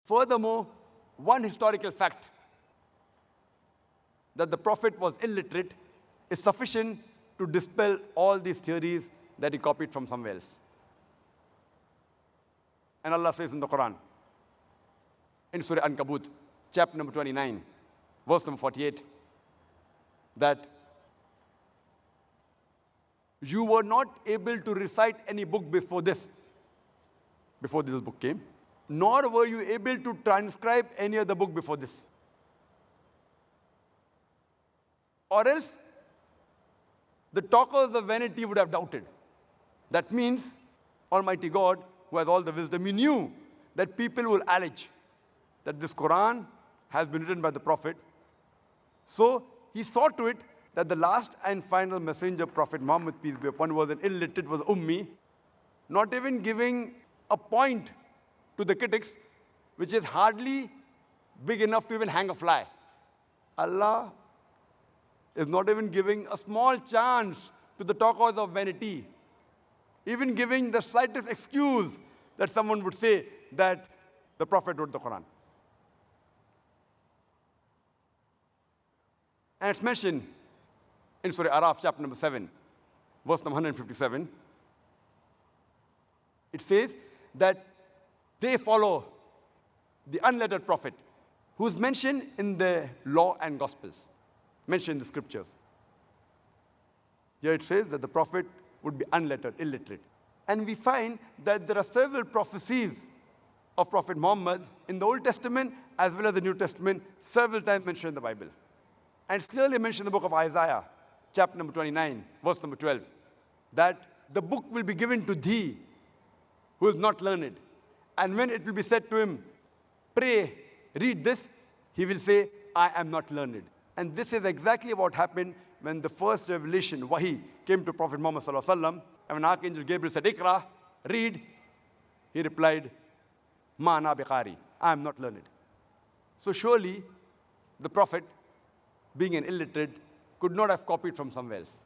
Furthermore, one historical fact that the Prophet was illiterate is sufficient to dispel all these theories that he copied from somewhere else. And Allah says in the Quran, in Surah Ankabut, chapter number 29, verse number 48, that you were not able to recite any book before this book came, nor were you able to transcribe any other book before this. Or else, the talkers of vanity would have doubted. That means Almighty God, who has all the wisdom, he knew that people will allege that this Quran has been written by the Prophet. So he saw to it that the last and final messenger, Prophet Muhammad, peace be upon him, was an illiterate, was ummi, not even giving a point to the critics, which is hardly big enough to even hang a fly. Allah is not even giving a small chance to the talkers of vanity, even giving the slightest excuse that someone would say that the Prophet wrote the Quran. And it's mentioned in Surah Araf, chapter number 7, verse number 157. It says that they follow the unlettered prophet, who is mentioned in the law and gospels, mentioned in the scriptures. Here it says that the prophet would be unlettered, illiterate. And we find that there are several prophecies of Prophet Muhammad in the Old Testament as well as the New Testament, several times mentioned in the Bible. And it's clearly mentioned in the book of Isaiah, chapter number 29, verse number 12, that the book will be given to thee who is not learned. And when it will be said to him, pray, read this, he will say, I am not learned. And this is exactly what happened when the first revelation, Wahi, came to Prophet Muhammad sallallahu alaihi wasallam. And when Archangel Gabriel said, Iqra, read, he replied, Ma ana biqari, I am not learned. So surely the Prophet, being an illiterate, could not have copied from somewhere else.